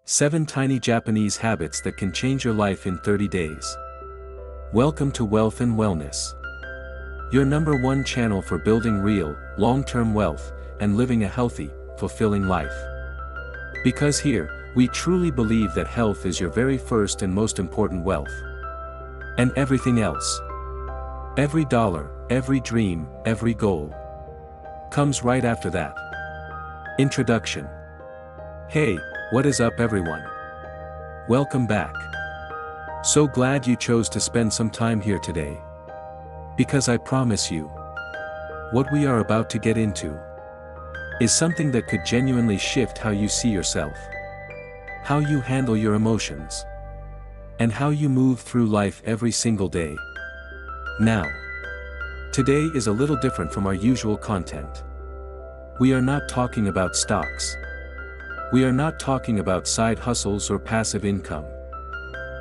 7 Tiny Japanese Habits That Can Change Your Life in 30 Days. Welcome to Wealth and Wellness, your #1 channel for building real, long-term wealth, and living a healthy, fulfilling life. Because here, we truly believe that health is your very first and most important wealth. And everything else, every dollar, every dream, every goal, comes right after that. Introduction. Hey, what is up everyone? Welcome back. So glad you chose to spend some time here today. Because I promise you, what we are about to get into is something that could genuinely shift how you see yourself, how you handle your emotions, and how you move through life every single day. Now, today is a little different from our usual content. We are not talking about stocks. We are not talking about side hustles or passive income.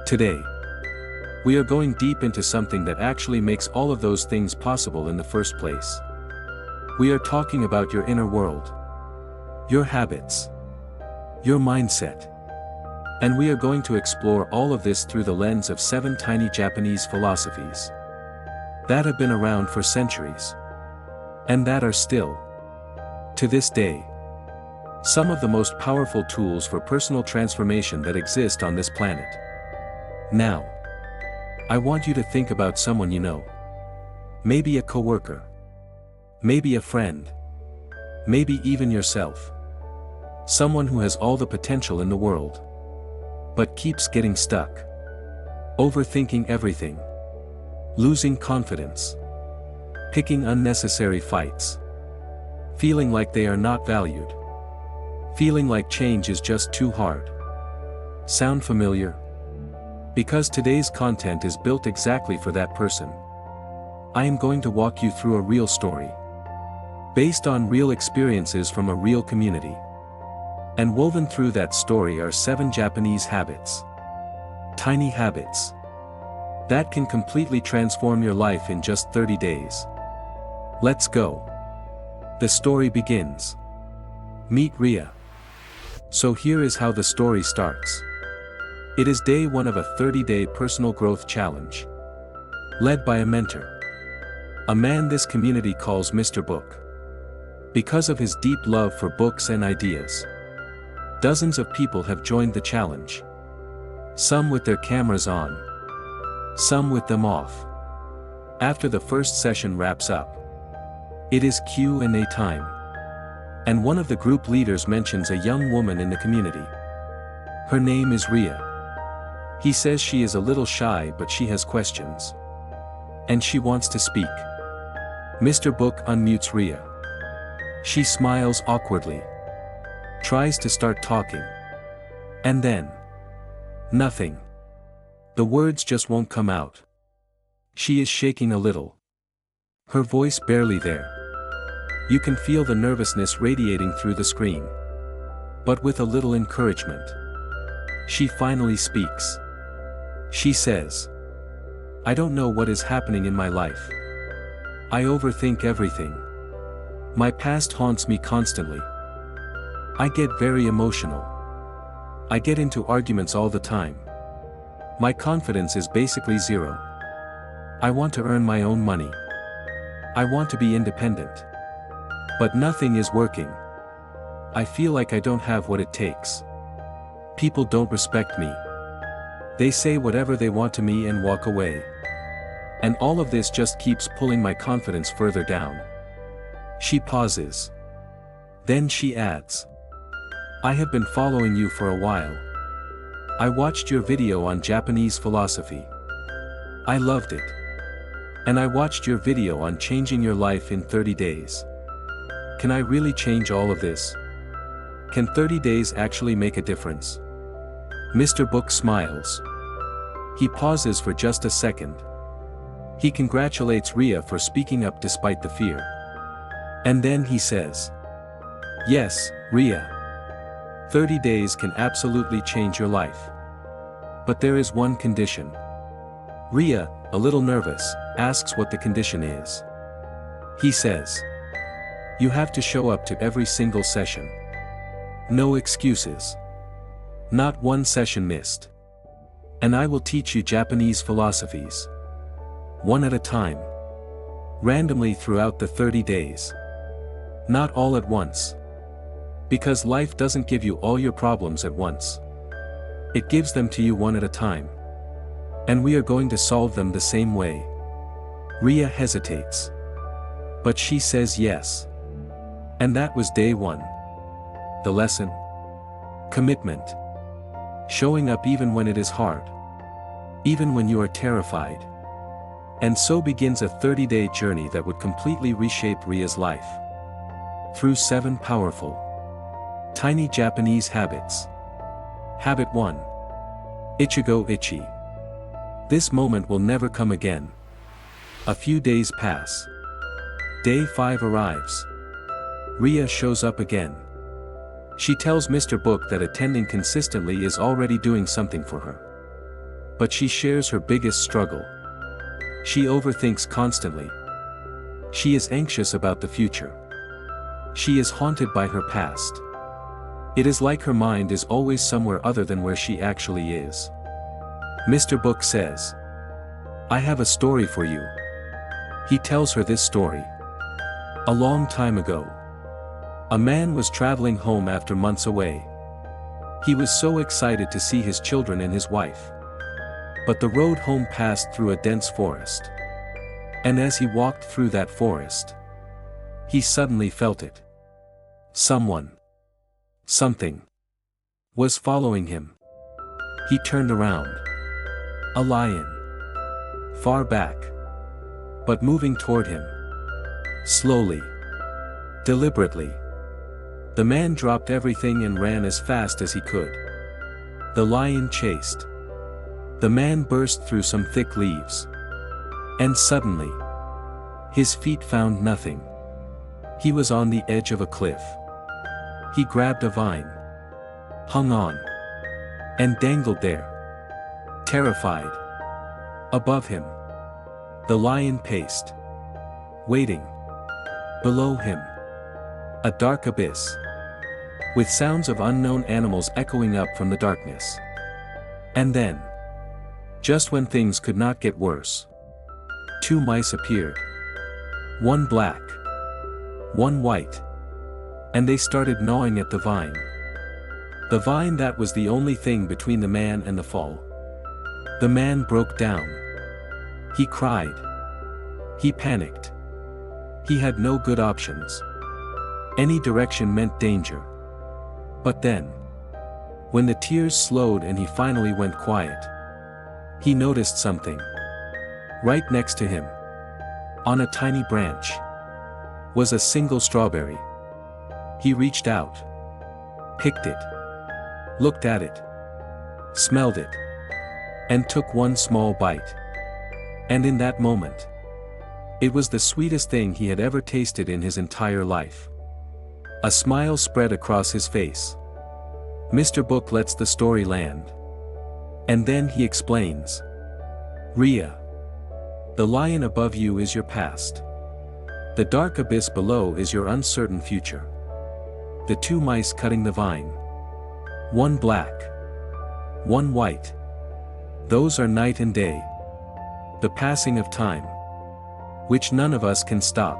Today, we are going deep into something that actually makes all of those things possible in the first place. We are talking about your inner world, your habits, your mindset. And we are going to explore all of this through the lens of 7 tiny Japanese philosophies that have been around for centuries, and that are still, to this day, some of the most powerful tools for personal transformation that exist on this planet. Now, I want you to think about someone you know. Maybe a coworker. Maybe a friend. Maybe even yourself. Someone who has all the potential in the world, but keeps getting stuck. Overthinking everything. Losing confidence. Picking unnecessary fights. Feeling like they are not valued. Feeling like change is just too hard. Sound familiar? Because today's content is built exactly for that person. I am going to walk you through a real story, based on real experiences from a real community. And woven through that story are 7 Japanese habits. Tiny habits that can completely transform your life in just 30 days. Let's go. The story begins. Meet Ria. So here is how the story starts. It is day 1 of a 30-day personal growth challenge, led by a mentor, a man this community calls Mr. Book. Because of his deep love for books and ideas, dozens of people have joined the challenge. Some with their cameras on, some with them off. After the first session wraps up, it is Q&A time. And one of the group leaders mentions a young woman in the community. Her name is Ria. He says she is a little shy but she has questions. And she wants to speak. Mr. Book unmutes Ria. She smiles awkwardly. Tries to start talking. And then, nothing. The words just won't come out. She is shaking a little. Her voice barely there. You can feel the nervousness radiating through the screen. But with a little encouragement, she finally speaks. She says, "I don't know what is happening in my life. I overthink everything. My past haunts me constantly. I get very emotional. I get into arguments all the time. My confidence is basically zero. I want to earn my own money. I want to be independent. But nothing is working. I feel like I don't have what it takes. People don't respect me. They say whatever they want to me and walk away. And all of this just keeps pulling my confidence further down." She pauses. Then she adds, "I have been following you for a while. I watched your video on Japanese philosophy. I loved it. And I watched your video on changing your life in 30 days. Can I really change all of this? Can 30 days actually make a difference?" Mr. Book smiles. He pauses for just a second. He congratulates Ria for speaking up despite the fear. And then he says, "Yes, Ria. 30 days can absolutely change your life. But there is one condition." Ria, a little nervous, asks what the condition is. He says, "You have to show up to every single session. No excuses. Not one session missed. And I will teach you Japanese philosophies. One at a time. Randomly throughout the 30 days. Not all at once. Because life doesn't give you all your problems at once. It gives them to you one at a time. And we are going to solve them the same way. Ria hesitates. But she says yes. And that was day one. The lesson? Commitment. Showing up even when it is hard. Even when you are terrified. And so begins a 30-day journey that would completely reshape Ria's life. Through 7 powerful, tiny Japanese habits. Habit 1. Ichigo Ichie. This moment will never come again. A few days pass. Day 5 arrives. Ria shows up again. She tells Mr. Book that attending consistently is already doing something for her. But she shares her biggest struggle. She overthinks constantly. She is anxious about the future. She is haunted by her past. It is like her mind is always somewhere other than where she actually is. Mr. Book says, "I have a story for you." He tells her this story. A long time ago, a man was traveling home after months away. He was so excited to see his children and his wife. But the road home passed through a dense forest. And as he walked through that forest, he suddenly felt it. Someone, something, was following him. He turned around. A lion. Far back. But moving toward him. Slowly. Deliberately. The man dropped everything and ran as fast as he could. The lion chased. The man burst through some thick leaves. And suddenly, his feet found nothing. He was on the edge of a cliff. He grabbed a vine, hung on, and dangled there. Terrified. Above him, the lion paced. Waiting. Below him, a dark abyss, with sounds of unknown animals echoing up from the darkness. And then, just when things could not get worse, 2 mice appeared. One black, one white. And they started gnawing at the vine. The vine that was the only thing between the man and the fall. The man broke down. He cried. He panicked. He had no good options. Any direction meant danger. But then, when the tears slowed and he finally went quiet, he noticed something. Right next to him, on a tiny branch, was a single strawberry. He reached out, picked it, looked at it, smelled it, and took one small bite. And in that moment, it was the sweetest thing he had ever tasted in his entire life. A smile spread across his face. Mr. Book lets the story land. And then he explains. Ria. The lion above you is your past. The dark abyss below is your uncertain future. The 2 mice cutting the vine. One black. One white. Those are night and day. The passing of time. Which none of us can stop.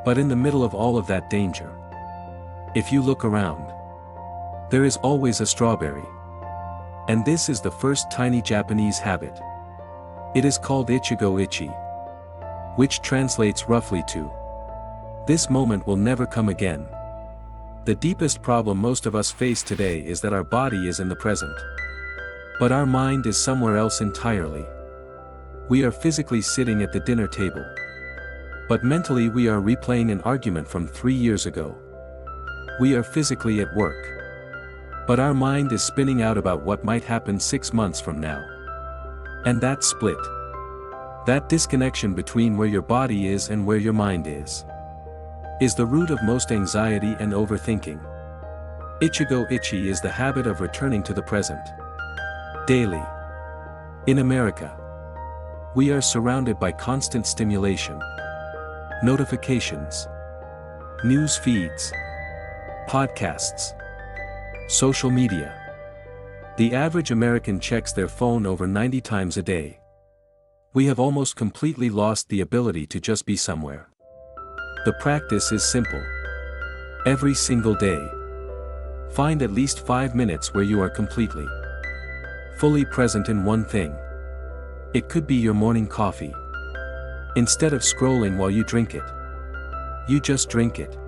But in the middle of all of that danger, if you look around, there is always a strawberry. And this is the first tiny Japanese habit. It is called Ichigo Ichie, which translates roughly to, this moment will never come again. The deepest problem most of us face today is that our body is in the present. But our mind is somewhere else entirely. We are physically sitting at the dinner table. But mentally we are replaying an argument from 3 years ago. We are physically at work. But our mind is spinning out about what might happen 6 months from now. And that split, that disconnection between where your body is and where your mind is the root of most anxiety and overthinking. Ichigo Ichie is the habit of returning to the present. Daily. In America, we are surrounded by constant stimulation. Notifications. News feeds. Podcasts. Social media. The average American checks their phone over 90 times a day. We have almost completely lost the ability to just be somewhere. The practice is simple. Every single day, find at least 5 minutes where you are completely, fully present in one thing. It could be your morning coffee. Instead of scrolling while you drink it, you just drink it.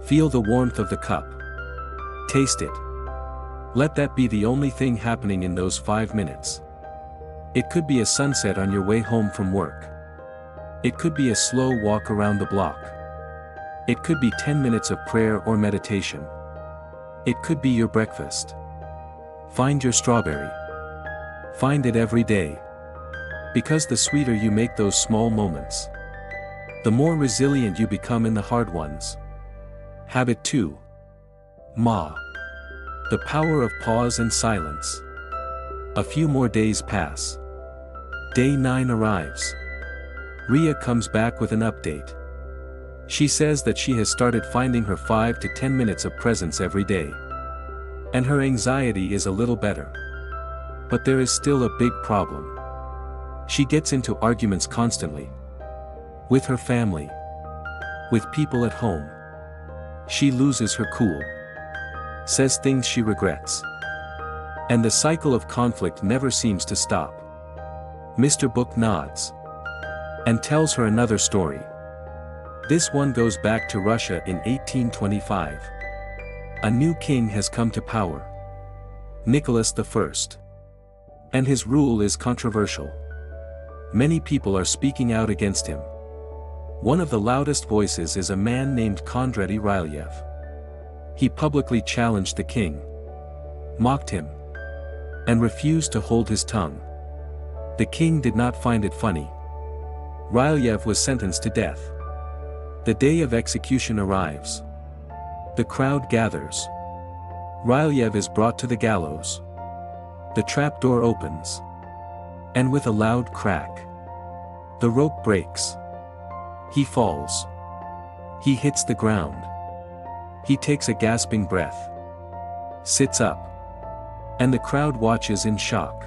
Feel the warmth of the cup. Taste it. Let that be the only thing happening in those 5 minutes. It could be a sunset on your way home from work. It could be a slow walk around the block. It could be 10 minutes of prayer or meditation. It could be your breakfast. Find your strawberry. Find it every day. Because the sweeter you make those small moments, the more resilient you become in the hard ones. Habit 2. Ma. The power of pause and silence. A few more days pass. Day 9 arrives. Ria comes back with an update. She says that she has started finding her 5 to 10 minutes of presence every day. And her anxiety is a little better. But there is still a big problem. She gets into arguments constantly. With her family. With people at home. She loses her cool. Says things she regrets. And the cycle of conflict never seems to stop. Mr. Book nods. And tells her another story. This one goes back to Russia in 1825. A new king has come to power. Nicholas I. And his rule is controversial. Many people are speaking out against him. One of the loudest voices is a man named Kondraty Rylyev. He publicly challenged the king, mocked him, and refused to hold his tongue. The king did not find it funny. Rylyev was sentenced to death. The day of execution arrives. The crowd gathers. Rylyev is brought to the gallows. The trapdoor opens. And with a loud crack, the rope breaks. He falls. He hits the ground. He takes a gasping breath. Sits up. And the crowd watches in shock.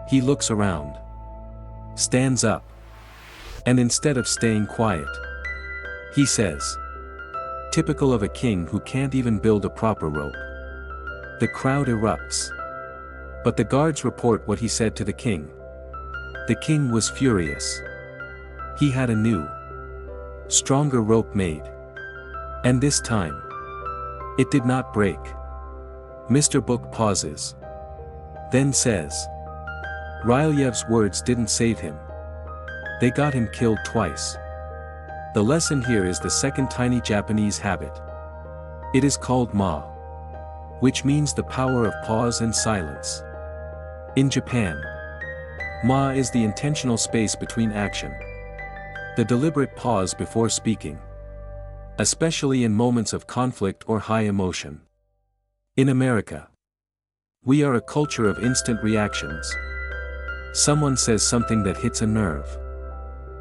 He looks around. Stands up. And instead of staying quiet, he says, typical of a king who can't even build a proper rope. The crowd erupts. But the guards report what he said to the king. The king was furious. He had a new, stronger rope made. And this time, it did not break. Mr. Book pauses. Then says, Rylyev's words didn't save him. They got him killed twice. The lesson here is the second tiny Japanese habit. It is called Ma, which means the power of pause and silence. In Japan, Ma is the intentional space between action. The deliberate pause before speaking. Especially in moments of conflict or high emotion. In America, we are a culture of instant reactions. Someone says something that hits a nerve.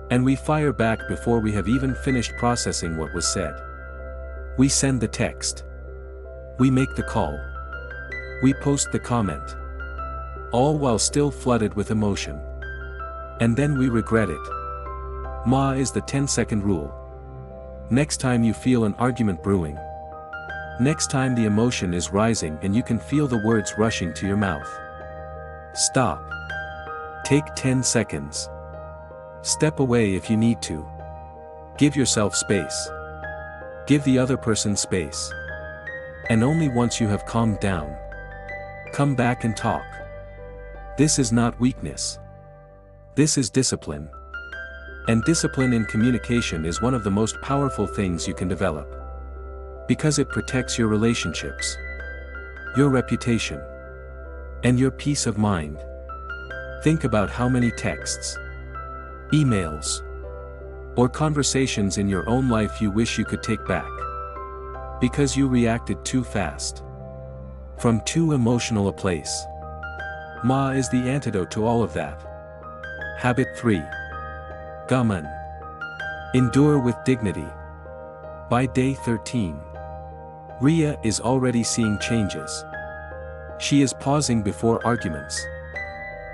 And we fire back before we have even finished processing what was said. We send the text. We make the call. We post the comment. All while still flooded with emotion. And then we regret it. Ma is the 10-second rule. Next time you feel an argument brewing. Next time the emotion is rising and you can feel the words rushing to your mouth. Stop. Take 10 seconds. Step away if you need to. Give yourself space. Give the other person space. And only once you have calmed down, come back and talk. This is not weakness. This is discipline. And discipline in communication is one of the most powerful things you can develop. Because it protects your relationships, your reputation, and your peace of mind. Think about how many texts, emails, or conversations in your own life you wish you could take back. Because you reacted too fast. From too emotional a place. Ma is the antidote to all of that. Habit 3. Gaman. Endure with dignity. By day 13, Ria is already seeing changes. She is pausing before arguments.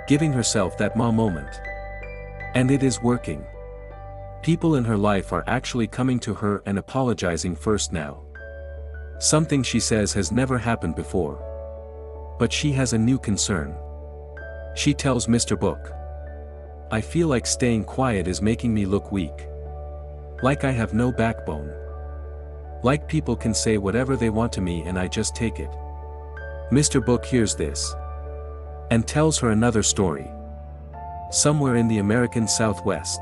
Giving herself that moment. And it is working. People in her life are actually coming to her and apologizing first now. Something she says has never happened before. But she has a new concern. She tells Mr. Book. I feel like staying quiet is making me look weak. Like I have no backbone. Like people can say whatever they want to me and I just take it. Mr. Book hears this. And tells her another story. Somewhere in the American Southwest.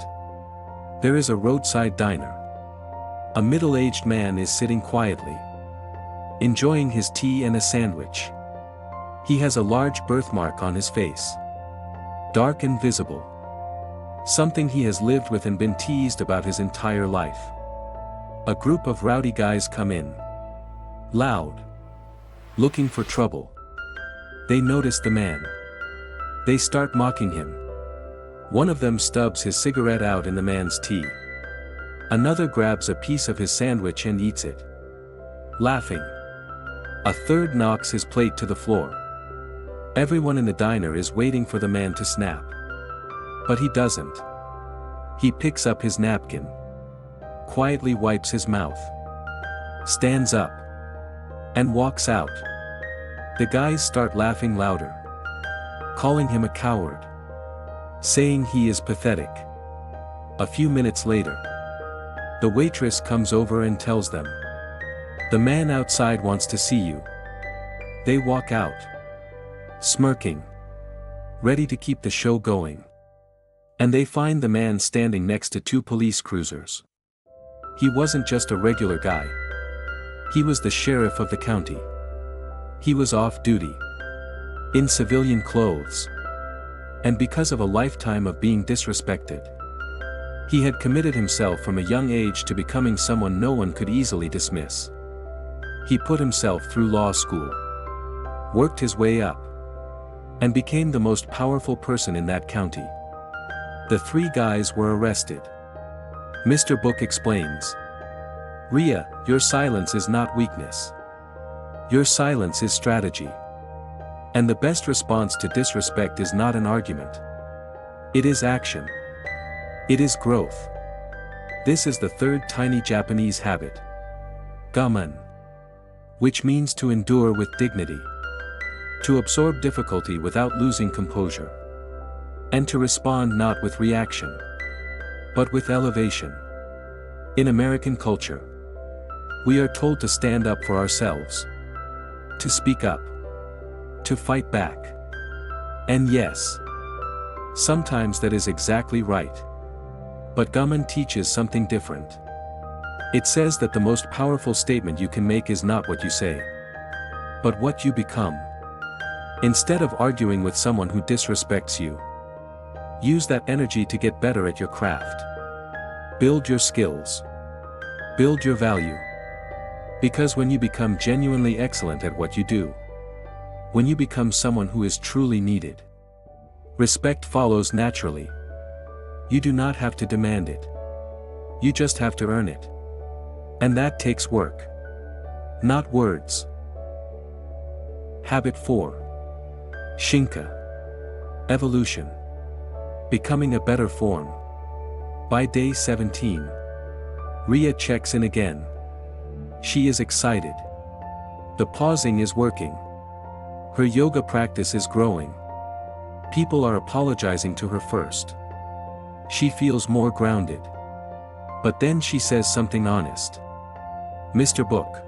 There is a roadside diner. A middle-aged man is sitting quietly. Enjoying his tea and a sandwich. He has a large birthmark on his face. Dark and visible. Something he has lived with and been teased about his entire life. A group of rowdy guys come in. Loud. Looking for trouble. They notice the man. They start mocking him. One of them stubs his cigarette out in the man's tea. Another grabs a piece of his sandwich and eats it. Laughing. A third knocks his plate to the floor. Everyone in the diner is waiting for the man to snap. But he doesn't. He picks up his napkin. Quietly wipes his mouth. Stands up. And walks out. The guys start laughing louder. Calling him a coward. Saying he is pathetic. A few minutes later. The waitress comes over and tells them. The man outside wants to see you. They walk out. Smirking. Ready to keep the show going. And they find the man standing next to two police cruisers. He wasn't just a regular guy. He was the sheriff of the county. He was off duty. In civilian clothes. And because of a lifetime of being disrespected. He had committed himself from a young age to becoming someone no one could easily dismiss. He put himself through law school. Worked his way up. And became the most powerful person in that county. The three guys were arrested. Mr. Book explains. Rhea, your silence is not weakness. Your silence is strategy. And the best response to disrespect is not an argument. It is action. It is growth. This is the third tiny Japanese habit. Gaman. Which means to endure with dignity. To absorb difficulty without losing composure. And to respond not with reaction. But with elevation. In American culture. We are told to stand up for ourselves. To speak up. To fight back. And yes. Sometimes that is exactly right. But Gaman teaches something different. It says that the most powerful statement you can make is not what you say. But what you become. Instead of arguing with someone who disrespects you. Use that energy to get better at your craft. Build your skills. Build your value. Because when you become genuinely excellent at what you do. When you become someone who is truly needed. Respect follows naturally. You do not have to demand it. You just have to earn it. And that takes work. Not words. Habit 4. Shinka. Evolution. Becoming a better form. By day 17. Rhea checks in again. She is excited. The pausing is working. Her yoga practice is growing. People are apologizing to her first. She feels more grounded. But then she says something honest. Mr. Book.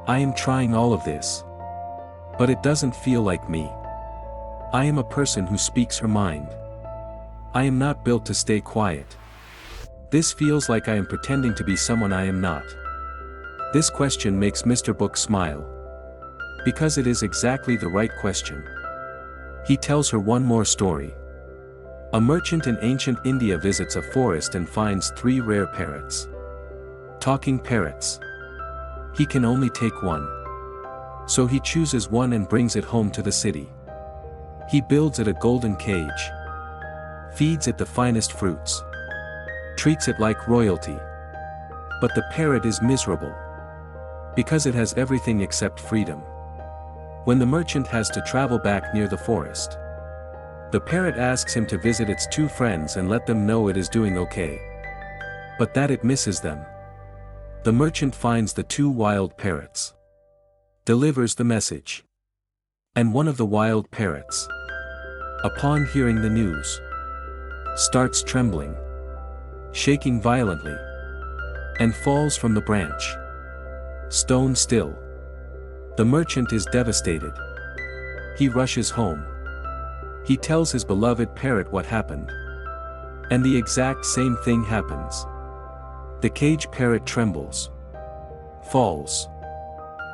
I am trying all of this. But it doesn't feel like me. I am a person who speaks her mind. I am not built to stay quiet. This feels like I am pretending to be someone I am not. This question makes Mr. Book smile. Because it is exactly the right question. He tells her one more story. A merchant in ancient India visits a forest and finds 3 rare parrots. Talking parrots. He can only take one. So he chooses one and brings it home to the city. He builds it a golden cage. Feeds it the finest fruits. Treats it like royalty. But the parrot is miserable. Because it has everything except freedom. When the merchant has to travel back near the forest, the parrot asks him to visit its two friends and let them know it is doing okay, but that it misses them. The merchant finds the two wild parrots, delivers the message, and one of the wild parrots, upon hearing the news, starts trembling, shaking violently, and falls from the branch, stone still. The merchant is devastated. He rushes home. He tells his beloved parrot what happened. And the exact same thing happens. The cage parrot trembles, falls,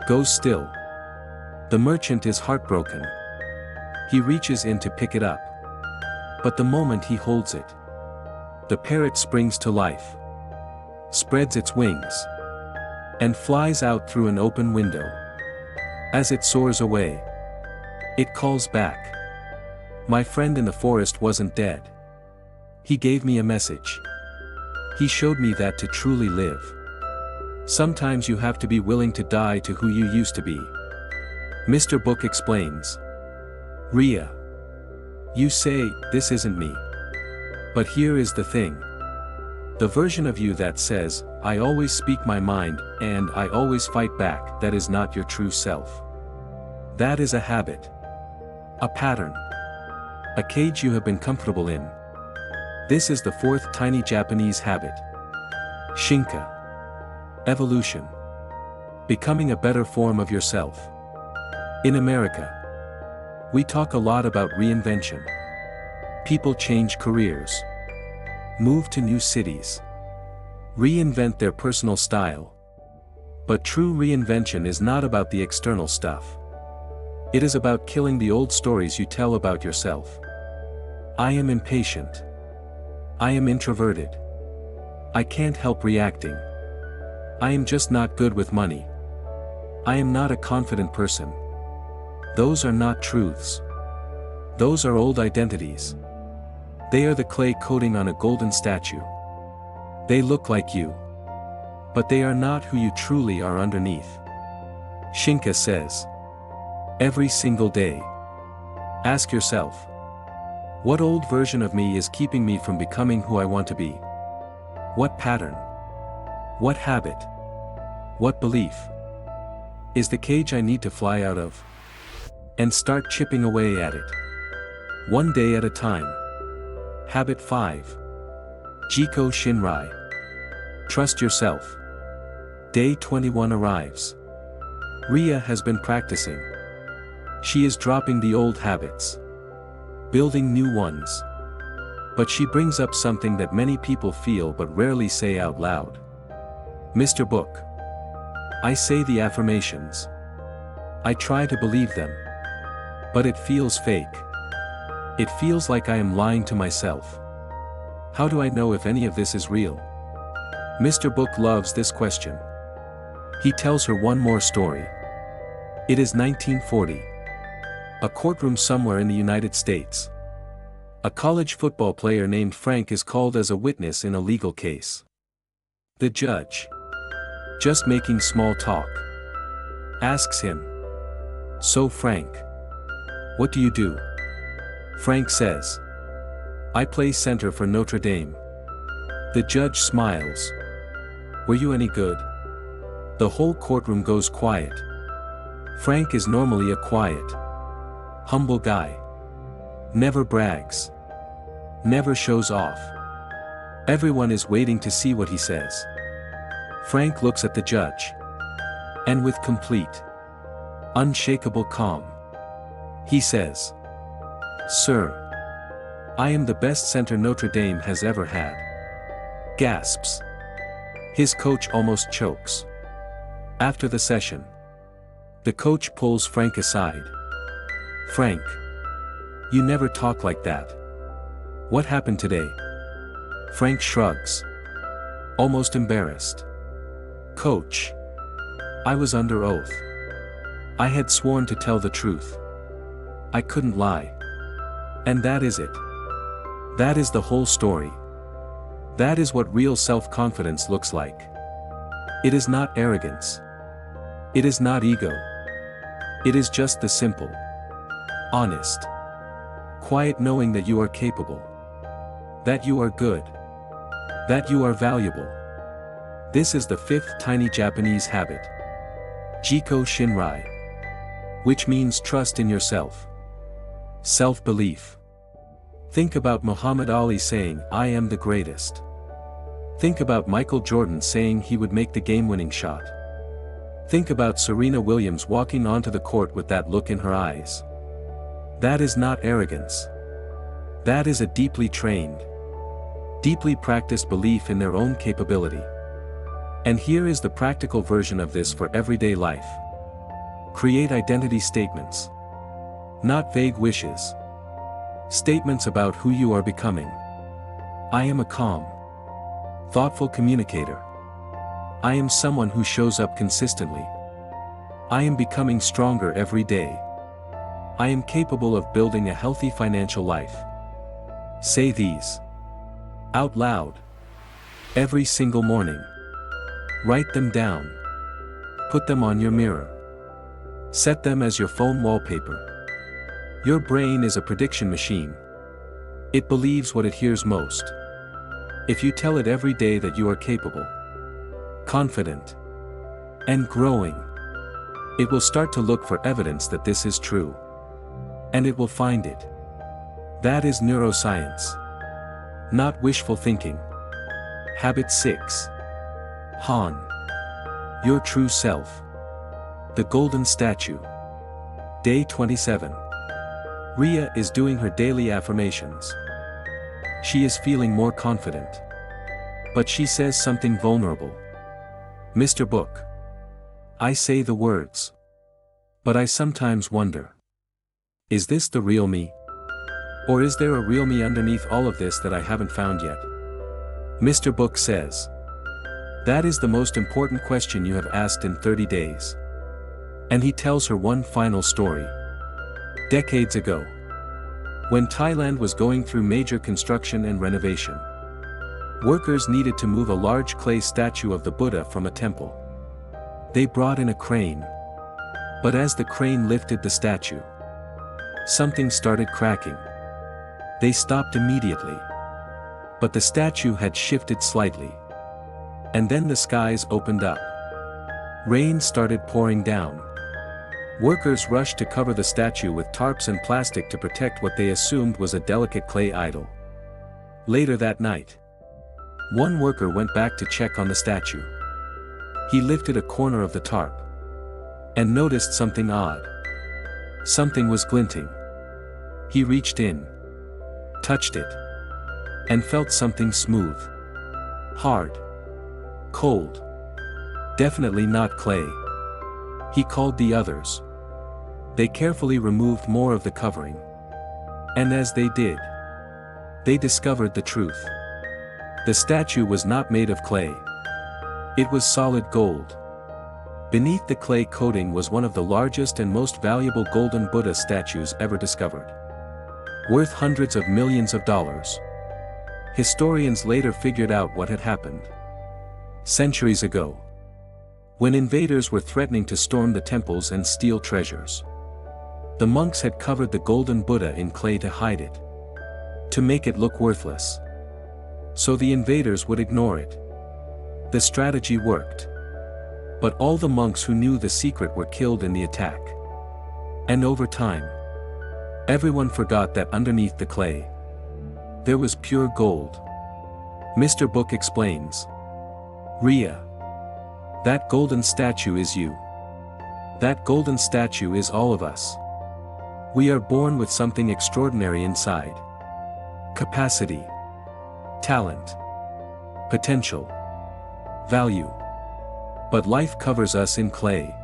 goes still. The merchant is heartbroken. He reaches in to pick it up. But the moment he holds it, the parrot springs to life, spreads its wings, and flies out through an open window. As it soars away, it calls back. My friend in the forest wasn't dead. He gave me a message. He showed me that to truly live, sometimes you have to be willing to die to who you used to be. Mr. Book explains. Ria. You say, this isn't me. But here is the thing. The version of you that says, I always speak my mind, and I always fight back, that is not your true self. That is a habit. A pattern. A cage you have been comfortable in. This is the fourth tiny Japanese habit. Shinka. Evolution. Becoming a better form of yourself. In America, we talk a lot about reinvention. People change careers, move to new cities, reinvent their personal style. But true reinvention is not about the external stuff. It is about killing the old stories you tell about yourself. I am impatient. I am introverted. I can't help reacting. I am just not good with money. I am not a confident person. Those are not truths. Those are old identities. They are the clay coating on a golden statue. They look like you, but they are not who you truly are underneath. Shinka says. Every single day, ask yourself, what old version of me is keeping me from becoming who I want to be? What pattern? What habit? What belief is the cage I need to fly out of? And start chipping away at it, one day at a time. Habit 5. Jiko Shinrai. Trust yourself. Day 21 arrives. Ria has been practicing. She is dropping the old habits, building new ones. But she brings up something that many people feel but rarely say out loud. Mr. Book. I say the affirmations. I try to believe them. But it feels fake. It feels like I am lying to myself. How do I know if any of this is real? Mr. Book loves this question. He tells her one more story. It is 1940. A courtroom somewhere in the United States. A college football player named Frank is called as a witness in a legal case. The judge, just making small talk, asks him, "So Frank, what do you do?" Frank says, "I play center for Notre Dame." The judge smiles. "Were you any good?" The whole courtroom goes quiet. Frank is normally a quiet, humble guy. Never brags. Never shows off. Everyone is waiting to see what he says. Frank looks at the judge. And with complete, unshakable calm, he says, "Sir, I am the best center Notre Dame has ever had." Gasps. His coach almost chokes. After the session, the coach pulls Frank aside. "Frank, you never talk like that. What happened today?" Frank shrugs, almost embarrassed. "Coach, I was under oath. I had sworn to tell the truth. I couldn't lie. And that is it. That is the whole story. That is what real self-confidence looks like. It is not arrogance. It is not ego. It is just the simple, honest, quiet knowing that you are capable, that you are good, that you are valuable. This is the fifth tiny Japanese habit, Jiko Shinrai, which means trust in yourself. Self-belief. Think about Muhammad Ali saying, "I am the greatest." Think about Michael Jordan saying he would make the game-winning shot. Think about Serena Williams walking onto the court with that look in her eyes. That is not arrogance. That is a deeply trained, deeply practiced belief in their own capability. And here is the practical version of this for everyday life. Create identity statements. Not vague wishes. Statements about who you are becoming. I am a calm, thoughtful communicator. I am someone who shows up consistently. I am becoming stronger every day. I am capable of building a healthy financial life. Say these out loud every single morning. Write them down. Put them on your mirror. Set them as your phone wallpaper. Your brain is a prediction machine. It believes what it hears most. If you tell it every day that you are capable, confident, and growing, it will start to look for evidence that this is true. And it will find it. That is neuroscience, not wishful thinking. Habit 6. Honne. Your true self. The golden statue. Day 27. Ria is doing her daily affirmations. She is feeling more confident. But she says something vulnerable. Mr. Book. I say the words. But I sometimes wonder. Is this the real me? Or is there a real me underneath all of this that I haven't found yet? Mr. Book says. That is the most important question you have asked in 30 days. And he tells her one final story. Decades ago, when Thailand was going through major construction and renovation, workers needed to move a large clay statue of the Buddha from a temple. They brought in a crane. But as the crane lifted the statue, something started cracking. They stopped immediately. But the statue had shifted slightly. And then the skies opened up. Rain started pouring down. Workers rushed to cover the statue with tarps and plastic to protect what they assumed was a delicate clay idol. Later that night, one worker went back to check on the statue. He lifted a corner of the tarp and noticed something odd. Something was glinting. He reached in, touched it, and felt something smooth, hard, cold. Definitely not clay. He called the others. They carefully removed more of the covering. And as they did, they discovered the truth. The statue was not made of clay. It was solid gold. Beneath the clay coating was one of the largest and most valuable golden Buddha statues ever discovered. Worth hundreds of millions of dollars. Historians later figured out what had happened. Centuries ago, when invaders were threatening to storm the temples and steal treasures, the monks had covered the golden Buddha in clay to hide it, to make it look worthless, so the invaders would ignore it. The strategy worked. But all the monks who knew the secret were killed in the attack. And over time, everyone forgot that underneath the clay, there was pure gold. Mr. Book explains. Ria. That golden statue is you. That golden statue is all of us. We are born with something extraordinary inside. Capacity, talent, potential, value. But life covers us in clay.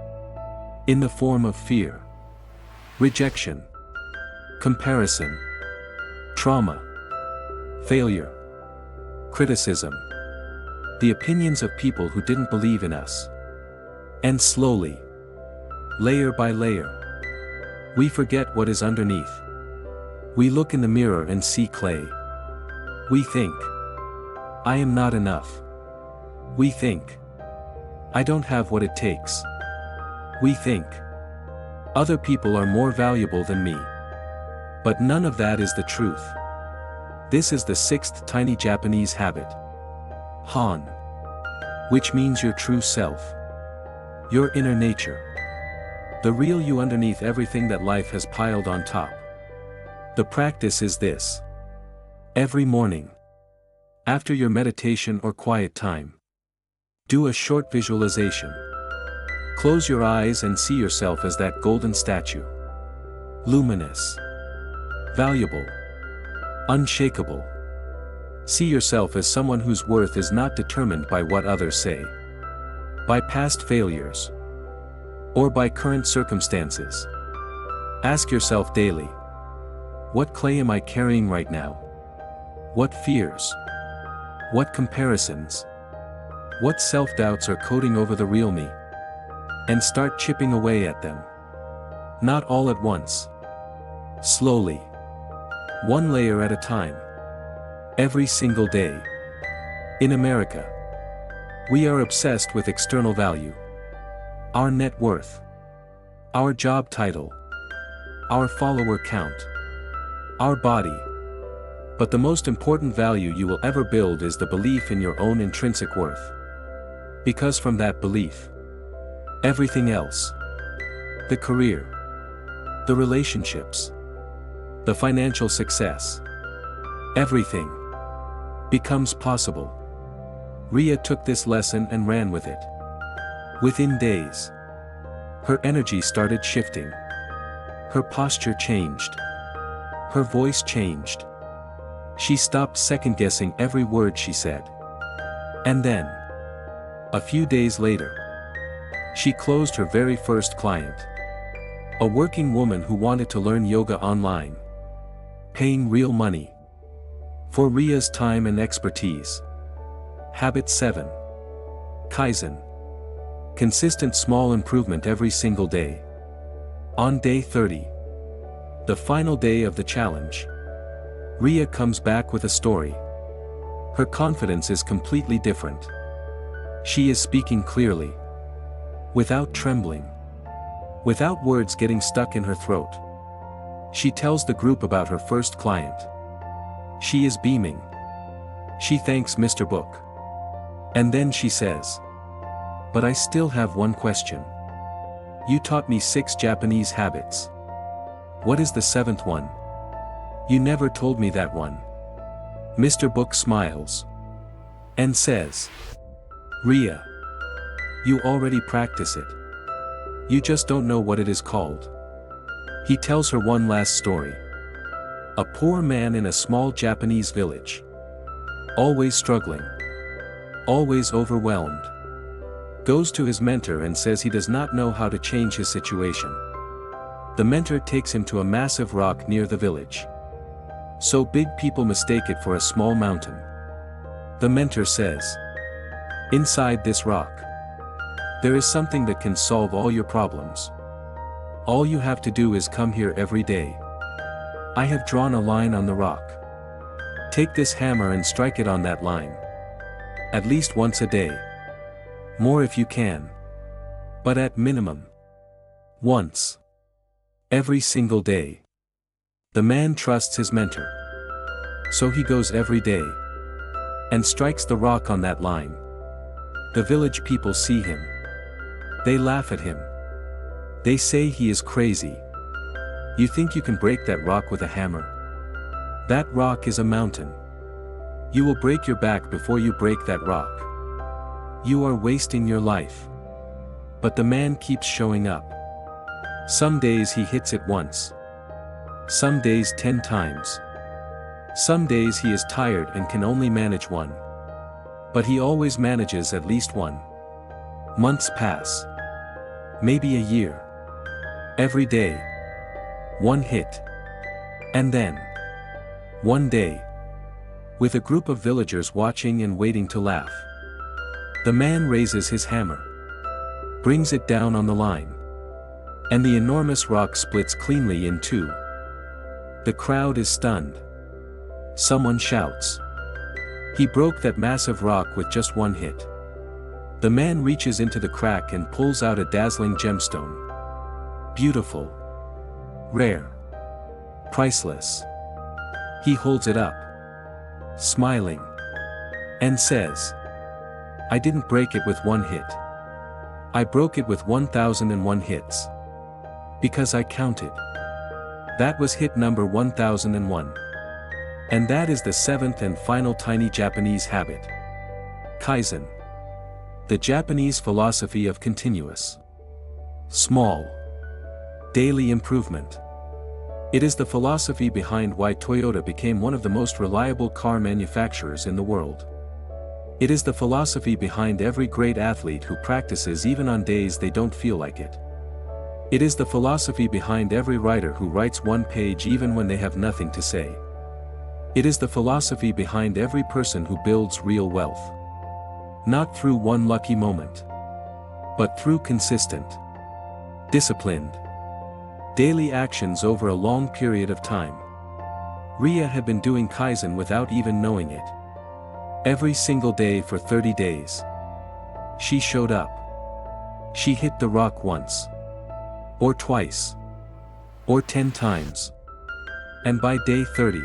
In the form of fear, rejection, comparison, trauma, failure, criticism, the opinions of people who didn't believe in us. And slowly, layer by layer, we forget what is underneath. We look in the mirror and see clay. We think, I am not enough. We think, I don't have what it takes. We think, Other people are more valuable than me. But none of that is the truth. This is the sixth tiny Japanese habit. Honne. Which means your true self. Your inner nature. The real you underneath everything that life has piled on top. The practice is this. Every morning, after your meditation or quiet time, do a short visualization. Close your eyes and see yourself as that golden statue. Luminous. Valuable. Unshakable. See yourself as someone whose worth is not determined by what others say, by past failures, or by current circumstances. Ask yourself daily, what clay am I carrying right now? What fears? What comparisons? What self-doubts are coating over the real me? And start chipping away at them. Not all at once. Slowly. One layer at a time. Every single day. In America, we are obsessed with external value. Our net worth. Our job title. Our follower count. Our body. But the most important value you will ever build is the belief in your own intrinsic worth. Because from that belief, everything else, the career, the relationships, the financial success, everything becomes possible. Ria took this lesson and ran with it. Within days, her energy started shifting. Her posture changed. Her voice changed. She stopped second-guessing every word she said. And then, a few days later, she closed her very first client. A working woman who wanted to learn yoga online. Paying real money. For Ria's time and expertise. Habit 7. Kaizen. Consistent small improvement every single day. On day 30, the final day of the challenge, Ria comes back with a story. Her confidence is completely different. She is speaking clearly. Without trembling. Without words getting stuck in her throat. She tells the group about her first client. She is beaming. She thanks Mr. Book. And then she says, "But I still have one question. You taught me 6 Japanese habits. What is the 7th one? You never told me that one." Mr. Book smiles. And says, "Ria, you already practice it. You just don't know what it is called." He tells her one last story. A poor man in a small Japanese village. Always struggling. Always overwhelmed. Goes to his mentor and says he does not know how to change his situation. The mentor takes him to a massive rock near the village. So big people mistake it for a small mountain. The mentor says, "Inside this rock, there is something that can solve all your problems. All you have to do is come here every day. I have drawn a line on the rock. Take this hammer and strike it on that line. At least once a day. More if you can. But at minimum, once. Every single day." The man trusts his mentor. So he goes every day. And strikes the rock on that line. The village people see him. They laugh at him. They say he is crazy. You think you can break that rock with a hammer? That rock is a mountain. You will break your back before you break that rock. You are wasting your life. But the man keeps showing up. Some days he hits it once. Some days 10 times. Some days he is tired and can only manage one. But he always manages at least one. Months pass. Maybe a year. Every day. One hit. And then, one day, with a group of villagers watching and waiting to laugh, the man raises his hammer, brings it down on the line, and the enormous rock splits cleanly in two. The crowd is stunned. Someone shouts, "He broke that massive rock with just one hit." The man reaches into the crack and pulls out a dazzling gemstone. beautiful, rare, priceless. He holds it up, smiling, and says, I didn't break it with one hit. I broke it with 1001 hits. Because I counted. That was hit number 1001. And that is the seventh and final tiny Japanese habit. Kaizen. The Japanese philosophy of continuous, small, daily improvement. It is the philosophy behind why Toyota became one of the most reliable car manufacturers in the world. It is the philosophy behind every great athlete who practices even on days they don't feel like it. It is the philosophy behind every writer who writes one page even when they have nothing to say. It is the philosophy behind every person who builds real wealth. Not through one lucky moment, but through consistent, disciplined, daily actions over a long period of time. Ria had been doing Kaizen without even knowing it. Every single day for 30 days. She showed up. She hit the rock once. Or twice. Or 10 times. And by day 30,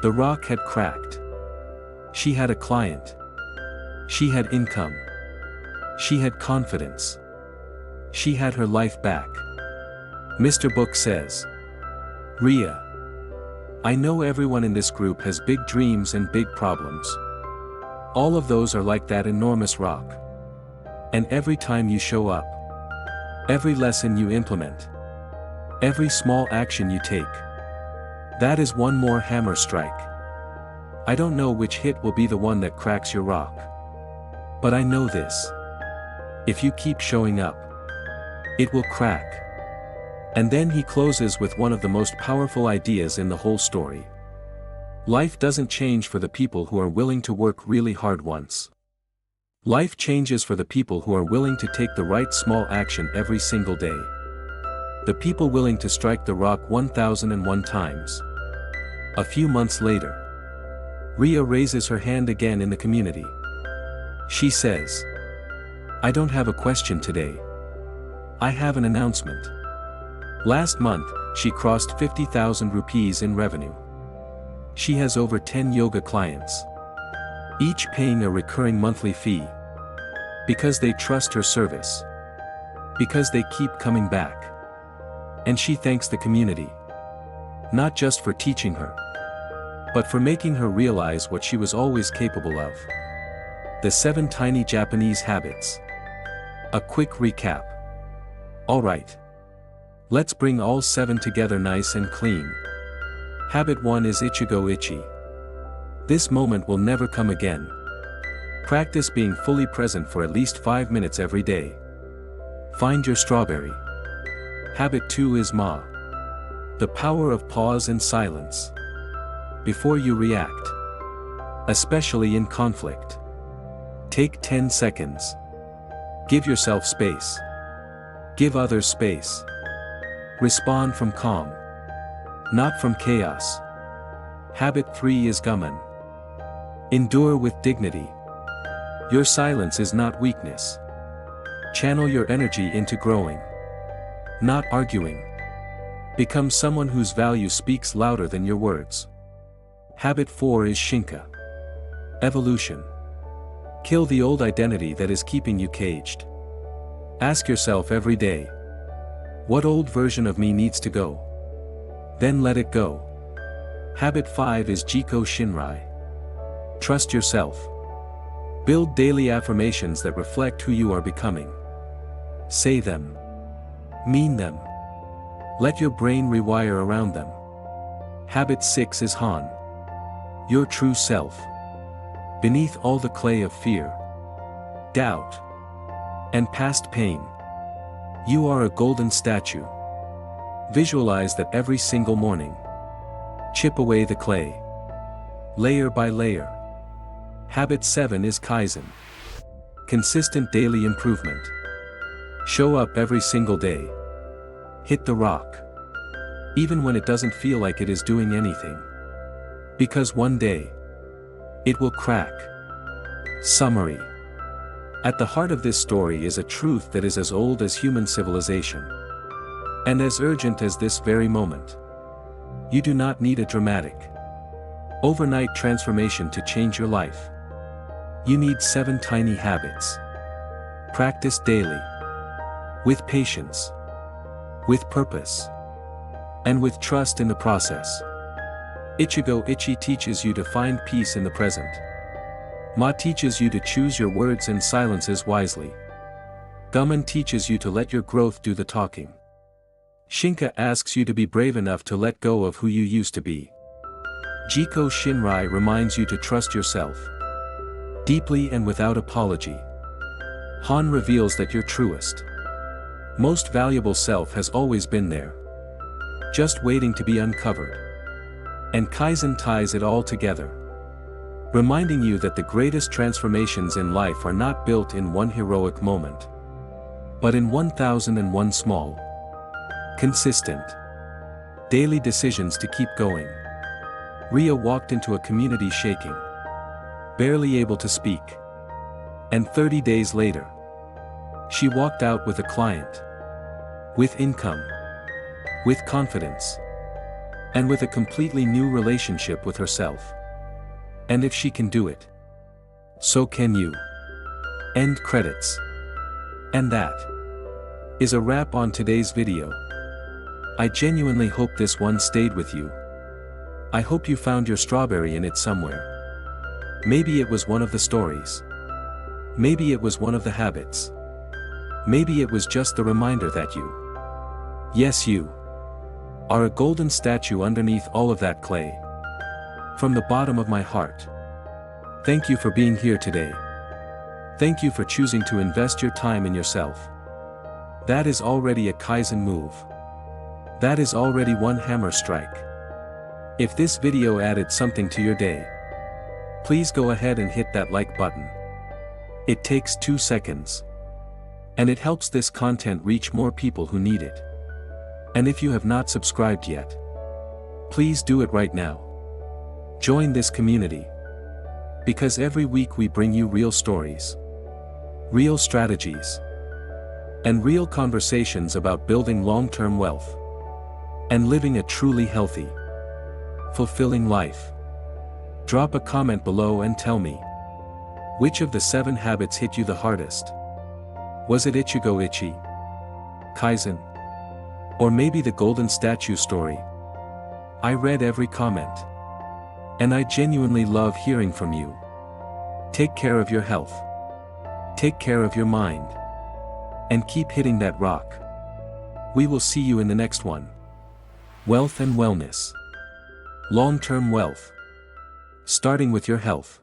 the rock had cracked. She had a client. She had income. She had confidence. She had her life back. Mr. Book says, Ria, I know everyone in this group has big dreams and big problems. All of those are like that enormous rock. And every time you show up, every lesson you implement, every small action you take, that is one more hammer strike. I don't know which hit will be the one that cracks your rock. But I know this. If you keep showing up, it will crack. And then he closes with one of the most powerful ideas in the whole story. Life doesn't change for the people who are willing to work really hard once. Life changes for the people who are willing to take the right small action every single day. The people willing to strike the rock 1001 times. A few months later, Ria raises her hand again in the community. She says, I don't have a question today. I have an announcement. Last month, she crossed 50,000 rupees in revenue. She has over 10 yoga clients, each paying a recurring monthly fee. Because they trust her service. Because they keep coming back. And she thanks the community. Not just for teaching her, but for making her realize what she was always capable of. The 7 tiny Japanese habits. A quick recap. Alright. Let's bring all 7 together nice and clean. Habit 1 is Ichigo Ichie. This moment will never come again. Practice being fully present for at least 5 minutes every day. Find your strawberry. Habit 2 is Ma. The power of pause and silence. Before you react. Especially in conflict. Take 10 seconds. Give yourself space. Give others space. Respond from calm. Not from chaos. Habit 3 is Gaman. Endure with dignity. Your silence is not weakness. Channel your energy into growing. Not arguing. Become someone whose value speaks louder than your words. Habit 4 is Shinka. Evolution. Kill the old identity that is keeping you caged. Ask yourself every day, what old version of me needs to go? Then let it go. Habit 5 is Jiko Shinrai. Trust yourself. Build daily affirmations that reflect who you are becoming. Say them. Mean them. Let your brain rewire around them. Habit 6 is Honne. Your true self. Beneath all the clay of fear, doubt, and past pain, you are a golden statue. Visualize that every single morning. Chip away the clay. Layer by layer. Habit 7 is Kaizen. Consistent daily improvement. Show up every single day. Hit the rock. Even when it doesn't feel like it is doing anything. Because one day, it will crack. Summary. At the heart of this story is a truth that is as old as human civilization. And as urgent as this very moment. You do not need a dramatic, overnight transformation to change your life. You need 7 tiny habits. Practice daily. With patience. With purpose. And with trust in the process. Ichigo Ichie teaches you to find peace in the present. Ma teaches you to choose your words and silences wisely. Gaman teaches you to let your growth do the talking. Shinka asks you to be brave enough to let go of who you used to be. Jiko Shinrai reminds you to trust yourself. Deeply and without apology. Honne reveals that your truest, most valuable self has always been there. Just waiting to be uncovered. And Kaizen ties it all together. Reminding you that the greatest transformations in life are not built in one heroic moment. But in 1001 small, consistent, daily decisions to keep going. Ria walked into a community shaking. Barely able to speak. And 30 days later, she walked out with a client. With income. With confidence. And with a completely new relationship with herself. And if she can do it, so can you. End credits. And that is a wrap on today's video. I genuinely hope this one stayed with you. I hope you found your strawberry in it somewhere. Maybe it was one of the stories. Maybe it was one of the habits. Maybe it was just the reminder that you, yes you, are a golden statue underneath all of that clay. From the bottom of my heart, thank you for being here today. Thank you for choosing to invest your time in yourself. That is already a Kaizen move. That is already one hammer strike. If this video added something to your day, please go ahead and hit that like button. It takes 2 seconds. And it helps this content reach more people who need it. And if you have not subscribed yet, please do it right now. Join this community. Because every week we bring you real stories, real strategies, and real conversations about building long-term wealth and living a truly healthy, fulfilling life. Drop a comment below and tell me, which of the 7 habits hit you the hardest? Was it Ichigo Ichie, Kaizen, or maybe the golden statue story? I read every comment. And I genuinely love hearing from you. Take care of your health. Take care of your mind. And keep hitting that rock. We will see you in the next one. Wealth and wellness. Long-term wealth. Starting with your health.